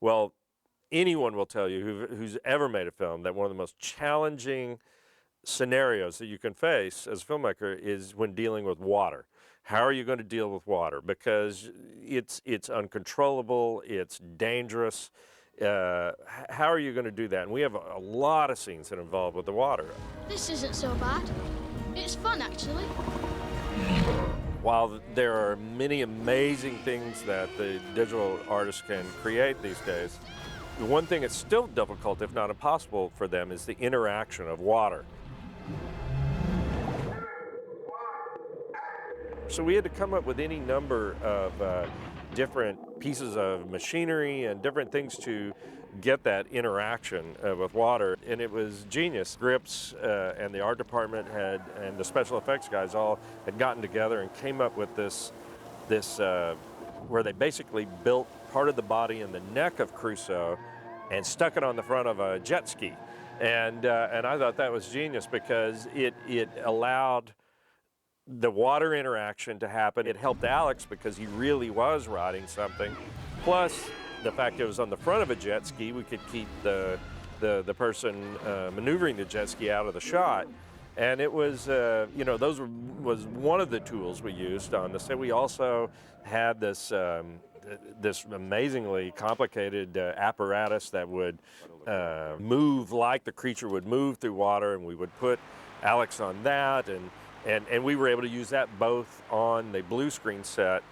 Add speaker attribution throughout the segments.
Speaker 1: Well, anyone will tell you who's ever made a film that one of the most challenging scenarios that you can face as a filmmaker is when dealing with water. How are you going to deal with water? Because it's uncontrollable, it's dangerous. How are you going to do that? And we have a lot of scenes that involve with the water.
Speaker 2: This isn't so bad. It's fun, actually.
Speaker 1: While there are many amazing things that the digital artists can create these days, the one thing that's still difficult, if not impossible for them, is the interaction of water. So we had to come up with any number of different pieces of machinery and different things to get that interaction with water, and it was genius. Grips and the art department and the special effects guys all had gotten together and came up with this where they basically built part of the body and the neck of Crusoe and stuck it on the front of a jet ski. And I thought that was genius because it allowed the water interaction to happen. It helped Alex because he really was riding something. Plus, the fact it was on the front of a jet ski, we could keep the person maneuvering the jet ski out of the shot. And it was, you know, was one of the tools we used on the set. We also had this this amazingly complicated apparatus that would move like the creature would move through water, and we would put Alex on that, and we were able to use that both on the blue screen set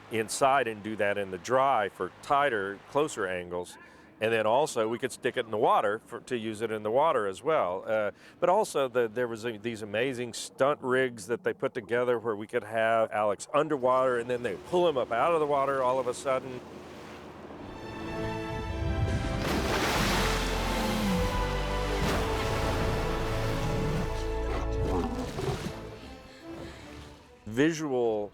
Speaker 1: inside and do that in the dry for tighter, closer angles. And then also we could stick it in the water to use it in the water as well. But also there was these amazing stunt rigs that they put together where we could have Alex underwater and then they pull him up out of the water all of a sudden. Visual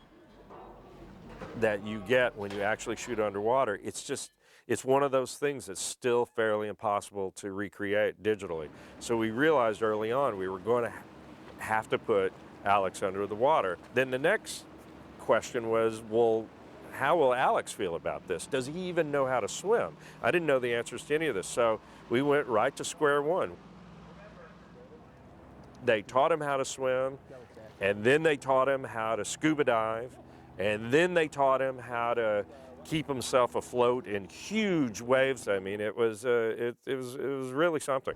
Speaker 1: that you get when you actually shoot underwater, it's one of those things that's still fairly impossible to recreate digitally. So we realized early on we were going to have to put Alex under the water. Then the next question was, well, how will Alex feel about this? Does he even know how to swim? I didn't know the answers to any of this, so we went right to square one. They taught him how to swim, and then they taught him how to scuba dive, and then they taught him how to keep himself afloat in huge waves. I mean, it was really something.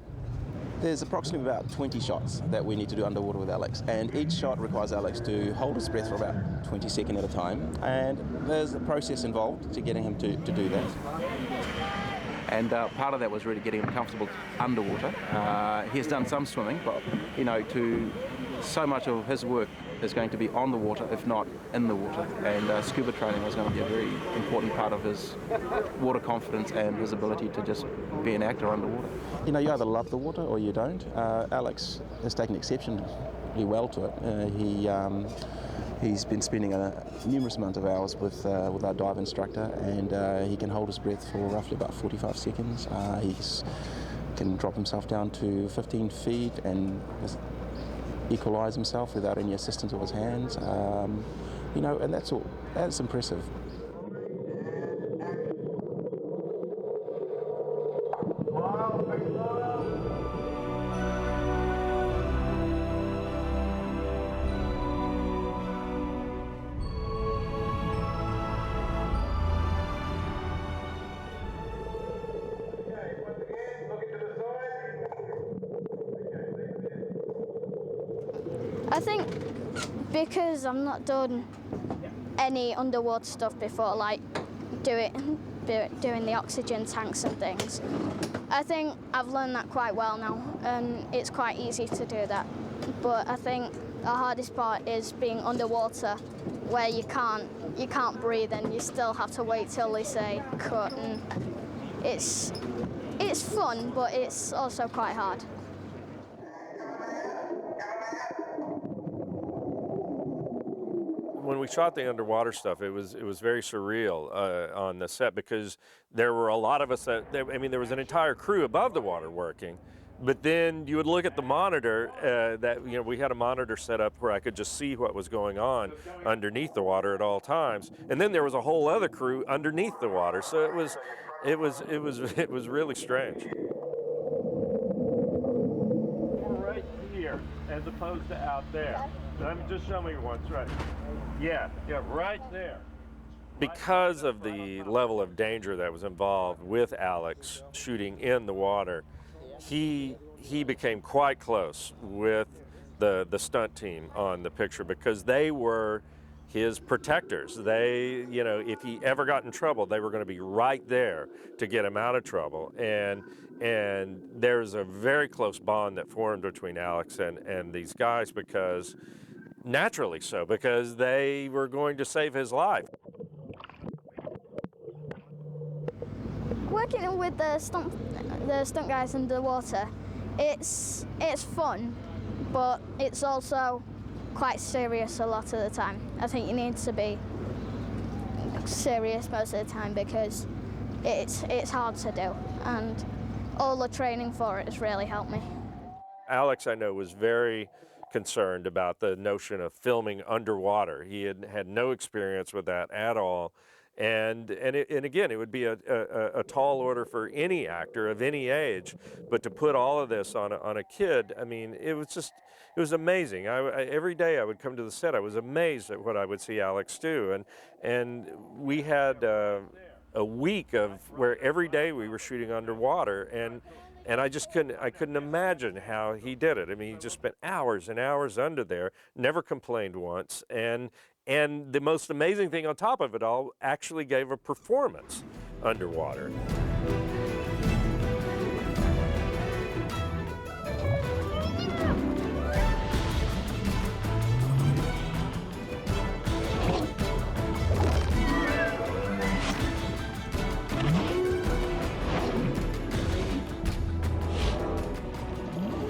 Speaker 3: There's approximately about 20 shots that we need to do underwater with Alex, and each shot requires Alex to hold his breath for about 20 seconds at a time, and there's a process involved to getting him to do that.
Speaker 4: And part of that was really getting him comfortable underwater. He has done some swimming, but you know, so much of his work is going to be on the water, if not in the water. And scuba training was going to be a very important part of his water confidence and his ability to just be an actor underwater.
Speaker 3: You know, you either love the water or you don't. Alex has taken exceptionally well to it. He's been spending a numerous amount of hours with our dive instructor, and he can hold his breath for roughly about 45 seconds. He can drop himself down to 15 feet and equalize himself without any assistance of his hands. You know, and that's impressive.
Speaker 2: I think because I've not done any underwater stuff before, like doing the oxygen tanks and things, I think I've learned that quite well now, and it's quite easy to do that. But I think the hardest part is being underwater, where you can't breathe and you still have to wait till they say cut, and it's fun, but it's also quite hard.
Speaker 1: When we shot the underwater stuff, it was very surreal on the set because there were a lot of us there was an entire crew above the water working, but then you would look at the monitor we had a monitor set up where I could just see what was going on underneath the water at all times, and then there was a whole other crew underneath the water. So it was it was really strange. Right here, as opposed to out there. I'm just showing you once, right? Yeah, right there. Because of the level of danger that was involved with Alex shooting in the water, he became quite close with the stunt team on the picture because they were his protectors. They, you know, if he ever got in trouble, they were going to be right there to get him out of trouble. And there's a very close bond that formed between Alex and these guys because, naturally so, because they were going to save his life.
Speaker 2: Working with the stunt guys in the water, it's fun, but it's also quite serious a lot of the time. I think you need to be serious most of the time because it's hard to do, and all the training for it has really helped me.
Speaker 1: Alex, I know, was very concerned about the notion of filming underwater. He had no experience with that at all. And again, it would be a tall order for any actor of any age, but to put all of this on a kid, I mean, it was amazing. Every day I would come to the set, I was amazed at what I would see Alex do. And we had a week of where every day we were shooting underwater, and I couldn't imagine how he did it. I mean, he just spent hours and hours under there, never complained once, and the most amazing thing on top of it all, actually gave a performance underwater.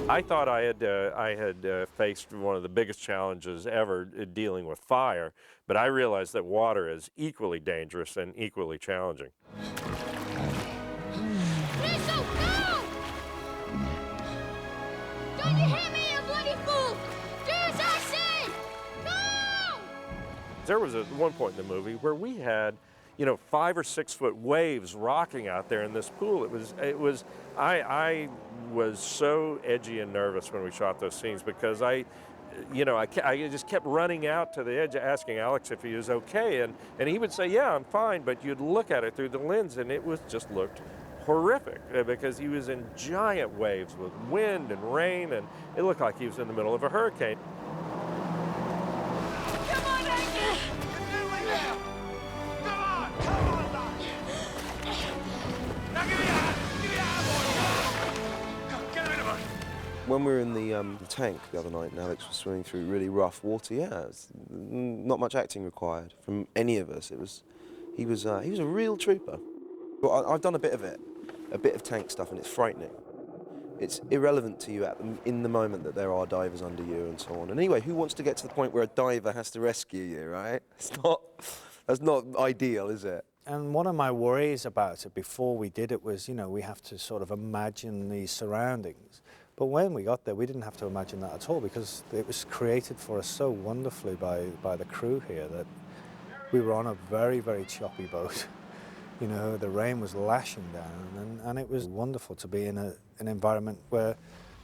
Speaker 1: I thought I had faced one of the biggest challenges ever dealing with fire, but I realized that water is equally dangerous and equally challenging.
Speaker 5: Crusoe, go! Don't you hit me, you bloody fool! Do as I say! Go!
Speaker 1: There was one point in the movie where we had, you know, 5 or 6 foot waves rocking out there in this pool. I was so edgy and nervous when we shot those scenes because I just kept running out to the edge asking Alex if he was okay, and he would say, yeah, I'm fine, but you'd look at it through the lens and it just looked horrific because he was in giant waves with wind and rain, and it looked like he was in the middle of a hurricane.
Speaker 5: Come on, Angus! Come on, lad! Now give me a hand! Give me a hand, boy! Get rid of her!
Speaker 6: When we were in the tank the other night and Alex was swimming through really rough water, yeah, it's not much acting required from any of us. He was a real trooper. Well, I've done a bit of tank stuff, and it's frightening. It's irrelevant to you in the moment that there are divers under you and so on. And anyway, who wants to get to the point where a diver has to rescue you, right? That's not ideal, is it?
Speaker 7: And one of my worries about it before we did it was, you know, we have to sort of imagine these surroundings. But when we got there, we didn't have to imagine that at all because it was created for us so wonderfully by the crew here that we were on a very, very choppy boat. You know, the rain was lashing down, and it was wonderful to be in an environment where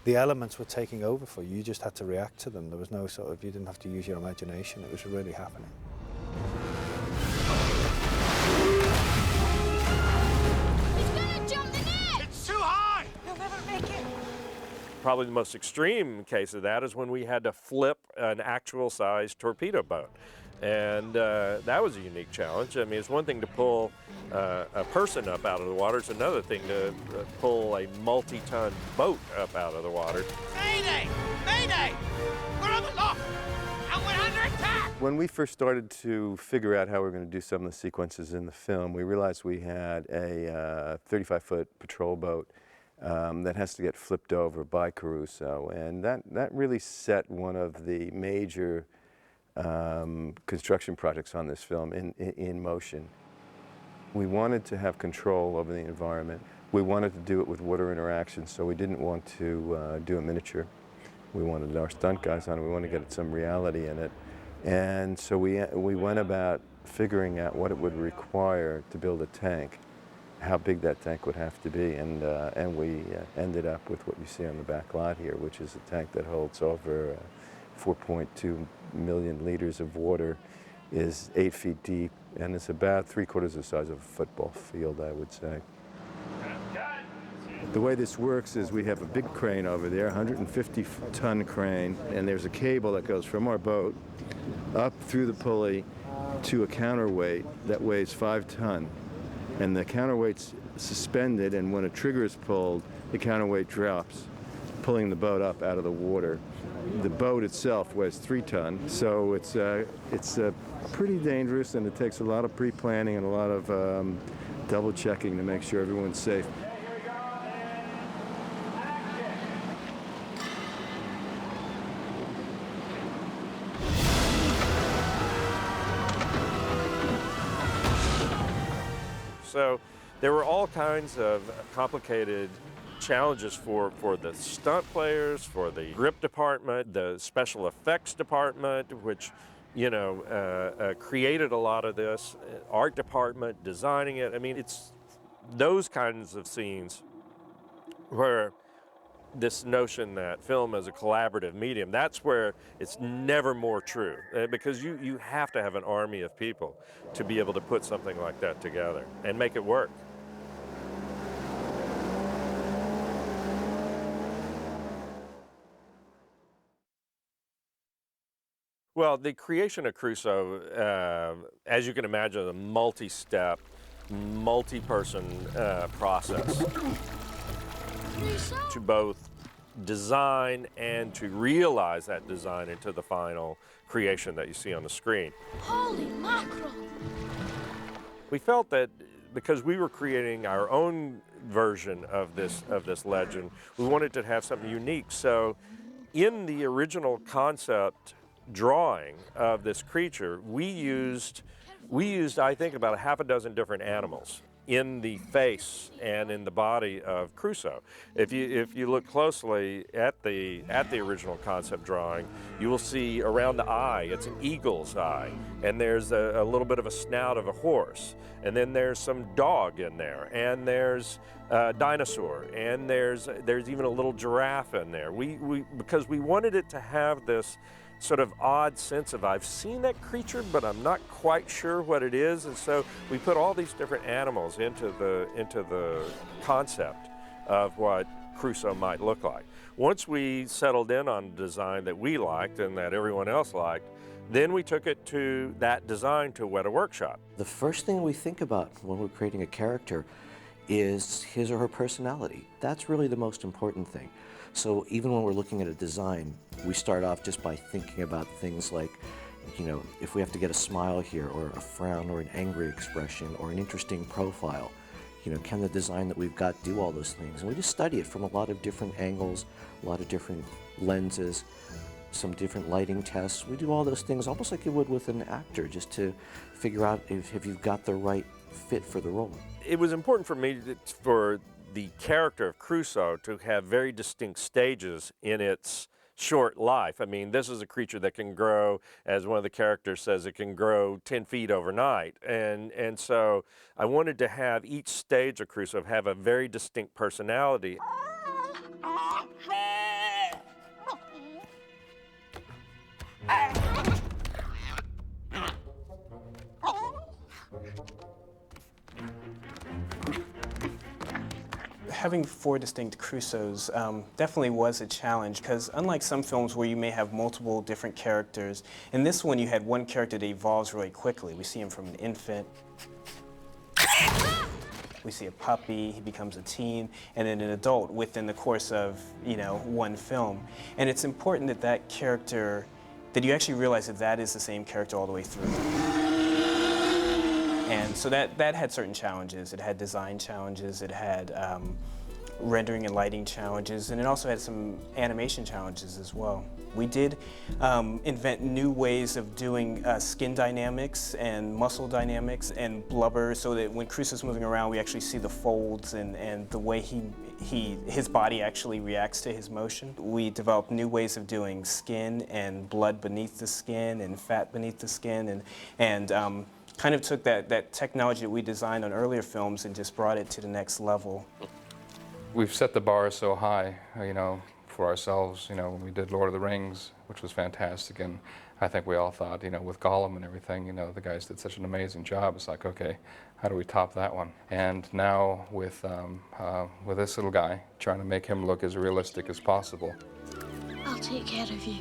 Speaker 7: the elements were taking over for you. You just had to react to them. There was no sort of, you didn't have to use your imagination. It was really happening.
Speaker 5: He's gonna jump the net! It's too high! He'll never make it!
Speaker 1: Probably the most extreme case of that is when we had to flip an actual size torpedo boat. And that was a unique challenge. I mean, it's one thing to pull a person up out of the water. It's another thing to pull a multi-ton boat up out of the water.
Speaker 5: Mayday! Mayday! We're on the lock! And we're under attack!
Speaker 8: When we first started to figure out how we were going to do some of the sequences in the film, we realized we had a 35-foot patrol boat that has to get flipped over by Crusoe. And that really set one of the major construction projects on this film in motion. We wanted to have control over the environment. We wanted to do it with water interaction, so we didn't want to do a miniature. We wanted our stunt guys on it. We wanted to get some reality in it. And so we went about figuring out what it would require to build a tank, how big that tank would have to be, and we ended up with what you see on the back lot here, which is a tank that holds over 4.2 million liters of water, is 8 feet deep, and it's about 3/4 the size of a football field, I would say. The way this works is we have a big crane over there, 150-ton crane, and there's a cable that goes from our boat up through the pulley to a counterweight that weighs 5 tons. And the counterweight's suspended, and when a trigger is pulled, the counterweight drops, pulling the boat up out of the water. The boat itself weighs 3 tons, so it's pretty dangerous, and it takes a lot of pre-planning and a lot of double-checking to make sure everyone's safe.
Speaker 1: So there were all kinds of complicated challenges for the stunt players, for the grip department, the special effects department, which, you know, created a lot of this, art department, designing it. I mean, it's those kinds of scenes where this notion that film is a collaborative medium, that's where it's never more true, because you have to have an army of people to be able to put something like that together and make it work. Well, the creation of Crusoe, as you can imagine, is a multi-step, multi-person process to both design and to realize that design into the final creation that you see on the screen.
Speaker 5: Holy mackerel!
Speaker 1: We felt that because we were creating our own version of this legend, we wanted to have something unique. So in the original concept drawing of this creature, we used I think about 6 different animals in the face and in the body of Crusoe. If you look closely at the original concept drawing, you will see around the eye, it's an eagle's eye, and there's a little bit of a snout of a horse, and then there's some dog in there, and there's a dinosaur, and there's even a little giraffe in there. Because we wanted it to have this sort of odd sense of, I've seen that creature, but I'm not quite sure what it is, and so we put all these different animals into the concept of what Crusoe might look like. Once we settled in on a design that we liked and that everyone else liked, then we took it to that design to Weta Workshop.
Speaker 9: The first thing we think about when we're creating a character is his or her personality. That's really the most important thing. So even when we're looking at a design, we start off just by thinking about things like, you know, if we have to get a smile here, or a frown, or an angry expression, or an interesting profile, you know, can the design that we've got do all those things? And we just study it from a lot of different angles, a lot of different lenses, some different lighting tests. We do all those things almost like you would with an actor, just to figure out if you've got the right fit for the role.
Speaker 1: It was important for me for the character of Crusoe to have very distinct stages in its short life. I mean, this is a creature that can grow, as one of the characters says, it can grow 10 feet overnight. And so I wanted to have each stage of Crusoe have a very distinct personality.
Speaker 10: Having 4 distinct Crusoes definitely was a challenge, because unlike some films where you may have multiple different characters, in this one you had one character that evolves really quickly. We see him from an infant, we see a puppy, he becomes a teen, and then an adult within the course of, you know, one film. And it's important that that character, that you actually realize that that is the same character all the way through. And so that had certain challenges. It had design challenges, it had rendering and lighting challenges, and it also had some animation challenges as well. We did invent new ways of doing skin dynamics and muscle dynamics and blubber, so that when Crusoe's moving around, we actually see the folds and the way his body actually reacts to his motion. We developed new ways of doing skin and blood beneath the skin and fat beneath the skin, and kind of took that technology that we designed on earlier films and just brought it to the next level.
Speaker 11: We've set the bar so high, you know, for ourselves, you know, when we did Lord of the Rings, which was fantastic, and I think we all thought, you know, with Gollum and everything, you know, the guys did such an amazing job. It's like, okay, how do we top that one? And now with this little guy, trying to make him look as realistic as possible.
Speaker 5: I'll take care of you.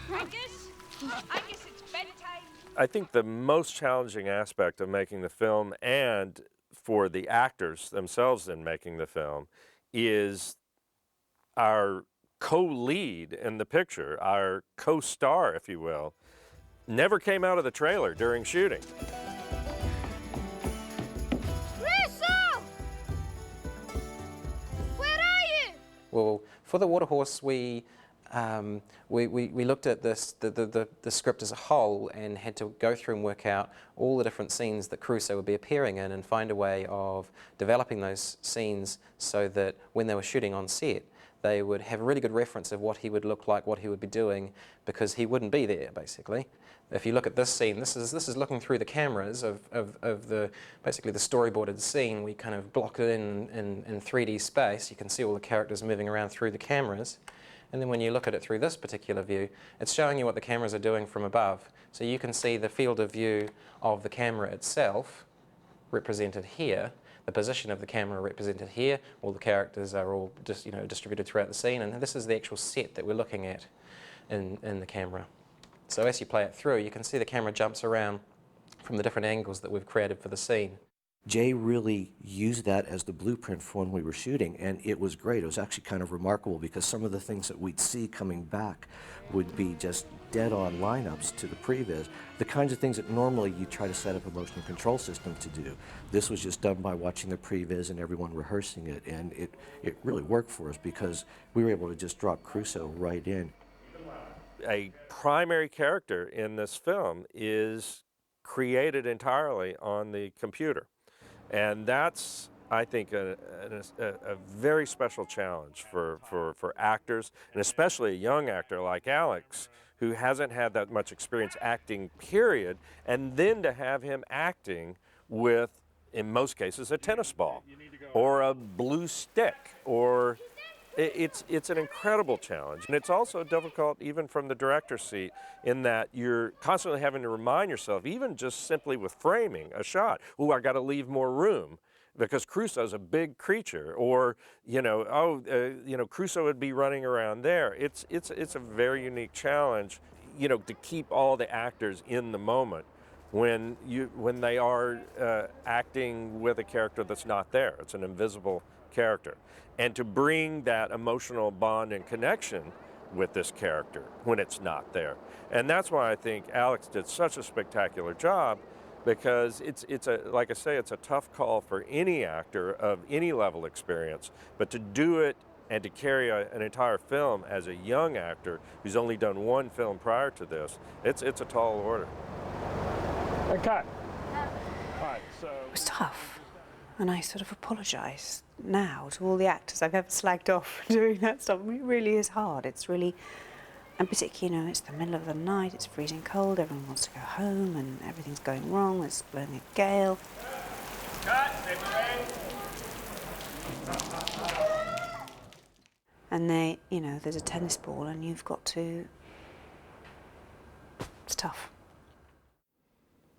Speaker 12: Angus, it's bedtime.
Speaker 1: I think the most challenging aspect of making the film, and for the actors themselves in making the film, is our co-lead in the picture, our co-star, if you will, never came out of the trailer during shooting.
Speaker 12: Crusoe! Where are you?
Speaker 13: Well, for the Water Horse, we looked at the script as a whole and had to go through and work out all the different scenes that Crusoe would be appearing in and find a way of developing those scenes so that when they were shooting on set, they would have a really good reference of what he would look like, what he would be doing, because he wouldn't be there, basically. If you look at this scene, this is looking through the cameras of basically the storyboarded scene. We kind of block it in 3D space. You can see all the characters moving around through the cameras. And then when you look at it through this particular view, it's showing you what the cameras are doing from above. So you can see the field of view of the camera itself represented here, the position of the camera represented here. All the characters are all just, you know, distributed throughout the scene, and this is the actual set that we're looking at in the camera. So as you play it through, you can see the camera jumps around from the different angles that we've created for the scene.
Speaker 9: Jay really used that as the blueprint for when we were shooting, and it was great. It was actually kind of remarkable because some of the things that we'd see coming back would be just dead-on lineups to the previs, the kinds of things that normally you try to set up a motion control system to do. This was just done by watching the previs and everyone rehearsing it, and it really worked for us because we were able to just drop Crusoe right in.
Speaker 1: A primary character in this film is created entirely on the computer. And that's, I think, a very special challenge for actors, and especially a young actor like Alex, who hasn't had that much experience acting, period, and then to have him acting with, in most cases, a tennis ball or a blue stick, or it's an incredible challenge. And it's also difficult even from the director's seat, in that you're constantly having to remind yourself, even just simply with framing a shot, oh, I got to leave more room because Crusoe's a big creature, or, you know, Crusoe would be running around there. It's a very unique challenge, you know, to keep all the actors in the moment when they are acting with a character that's not there. It's an invisible character. And to bring that emotional bond and connection with this character when it's not there. And that's why I think Alex did such a spectacular job, because like I say, it's a tough call for any actor of any level experience, but to do it and to carry an entire film as a young actor who's only done one film prior to this, it's a tall order.
Speaker 14: Okay. All right, so
Speaker 15: it was tough, and I sort of apologise now to all the actors I've ever slagged off for doing that stuff. I mean, it really is hard. It's really, and particularly, you know, it's the middle of the night, it's freezing cold, everyone wants to go home, and everything's going wrong, it's blowing a gale.
Speaker 14: Cut,
Speaker 15: and they, you know, there's a tennis ball, and you've got to, it's tough.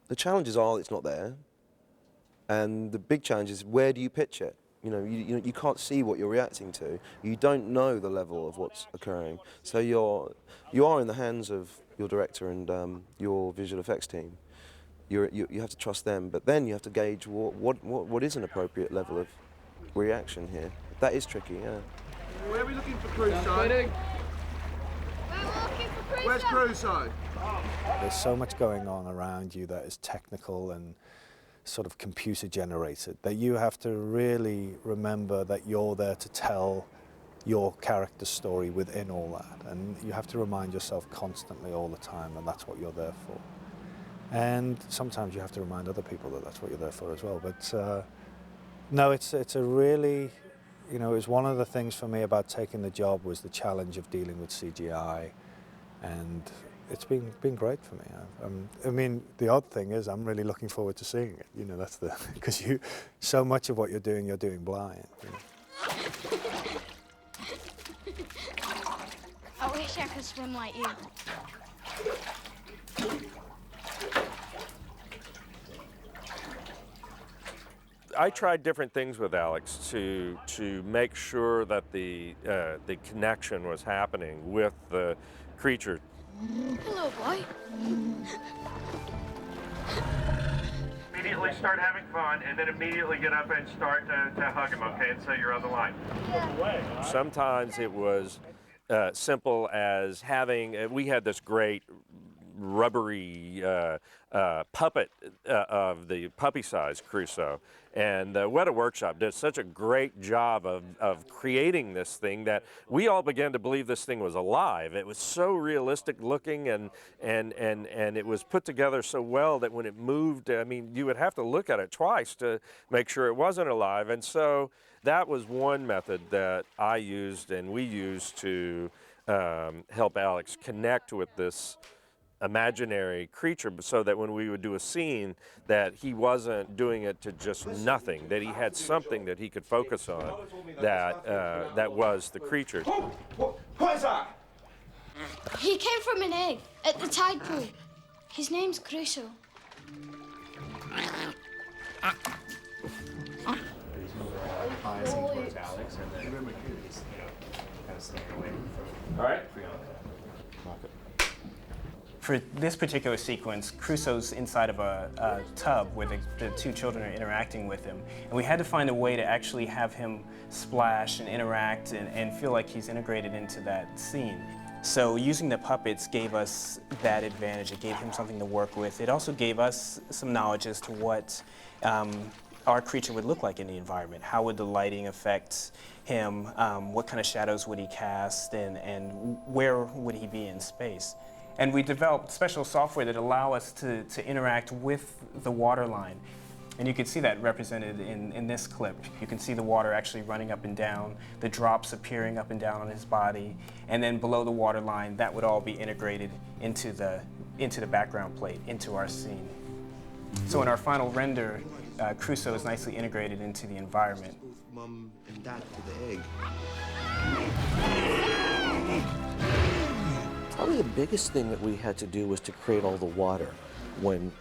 Speaker 6: The challenges are it's not there, and the big challenge is where do you pitch it? You know, you can't see what you're reacting to. You don't know the level of what's occurring. So you are in the hands of your director and your visual effects team. You have to trust them, but then you have to gauge what is an appropriate level of reaction here. That is tricky, yeah.
Speaker 16: Where are we looking for Crusoe? Where's Crusoe?
Speaker 7: There's so much going on around you that is technical and sort of computer generated, that you have to really remember that you're there to tell your character's story within all that, and you have to remind yourself constantly all the time that that's what you're there for. And sometimes you have to remind other people that that's what you're there for as well. But no, it's a really, you know, it's one of the things for me about taking the job was the challenge of dealing with CGI and, it's been great for me. I mean, the odd thing is I'm really looking forward to seeing it. You know, that's the because so much of what you're doing blind. You know.
Speaker 2: I wish I could swim like you.
Speaker 1: I tried different things with Alex to make sure that the connection was happening with the creature.
Speaker 2: Hello, boy.
Speaker 1: Immediately start having fun, and then immediately get up and start to hug him, okay, and say you're on the line. Sometimes it was simple as having, we had this great rubbery puppet of the puppy-sized Crusoe, and Weta Workshop did such a great job of creating this thing that we all began to believe this thing was alive. It was so realistic looking, and it was put together so well that when it moved, I mean, you would have to look at it twice to make sure it wasn't alive. And so that was one method that I used and we used to help Alex connect with this imaginary creature, so that when we would do a scene that he wasn't doing it to just nothing, that he had something that he could focus on that was the creature.
Speaker 16: What is that?
Speaker 2: He came from an egg at the tide pool. His name's Crusoe.
Speaker 1: All right.
Speaker 10: For this particular sequence, Crusoe's inside of a tub where the two children are interacting with him. And we had to find a way to actually have him splash and interact and feel like he's integrated into that scene. So using the puppets gave us that advantage. It gave him something to work with. It also gave us some knowledge as to what our creature would look like in the environment. How would the lighting affect him? What kind of shadows would he cast? And where would he be in space? And we developed special software that allow us to interact with the water line. And you can see that represented in this clip. You can see the water actually running up and down, the drops appearing up and down on his body, and then below the water line, that would all be integrated into the background plate, into our scene. So in our final render, Crusoe is nicely integrated into the environment.
Speaker 6: Mum and Dad to the egg.
Speaker 9: Probably the biggest thing that we had to do was to create all the water when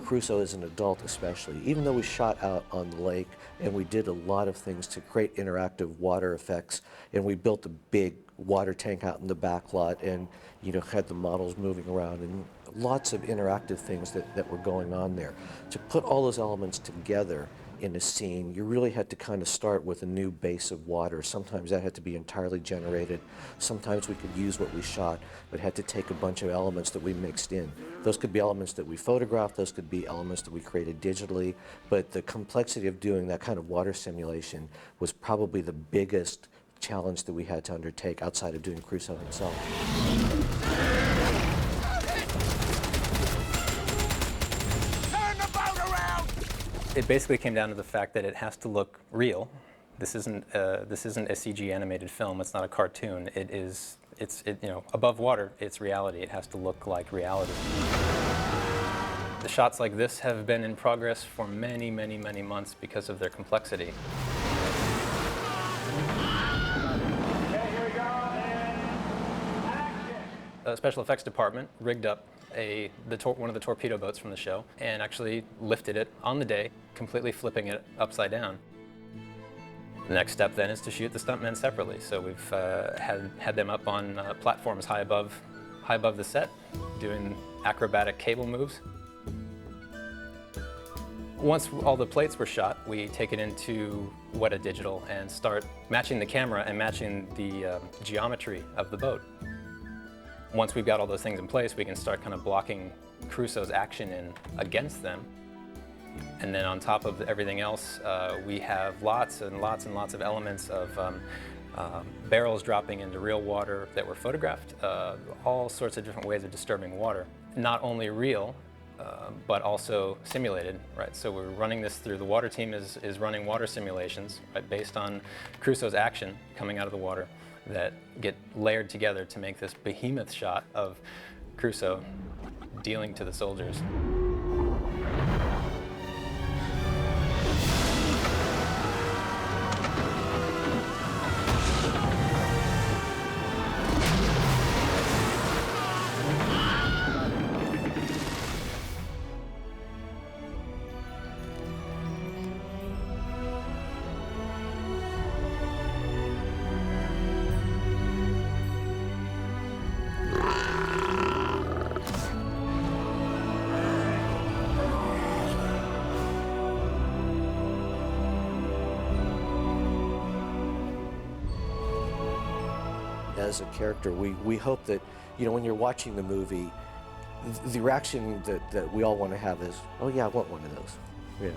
Speaker 9: Crusoe is an adult especially. Even though we shot out on the lake and we did a lot of things to create interactive water effects, and we built a big water tank out in the back lot and had the models moving around and lots of interactive things that were going on there. To put all those elements together in a scene, you really had to kind of start with a new base of water. Sometimes that had to be entirely generated. Sometimes we could use what we shot, but had to take a bunch of elements that we mixed in. Those could be elements that we photographed, those could be elements that we created digitally, but the complexity of doing that kind of water simulation was probably the biggest challenge that we had to undertake outside of doing Crusoe himself.
Speaker 13: It basically came down to the fact that it has to look real. This isn't a CG animated film. It's not a cartoon. It's above water. It's reality. It has to look like reality. The shots like this have been in progress for many, many, many months because of their complexity. The special effects department rigged up one of the torpedo boats from the show and actually lifted it on the day, completely flipping it upside down. The next step then is to shoot the stuntmen separately. So we've had them up on platforms high above the set, doing acrobatic cable moves. Once all the plates were shot, we take it into Weta Digital and start matching the camera and matching the geometry of the boat. Once we've got all those things in place, we can start kind of blocking Crusoe's action in against them. And then on top of everything else, we have lots and lots and lots of elements of barrels dropping into real water that were photographed, all sorts of different ways of disturbing water. Not only real, but also simulated, right? So we're running this through, the water team is running water simulations, right, based on Crusoe's action coming out of the water that get layered together to make this behemoth shot of
Speaker 17: Crusoe dealing to the soldiers.
Speaker 9: As a character, we hope that, you know, when you're watching the movie, the reaction that we all want to have is, oh yeah, I want one of those. Yeah.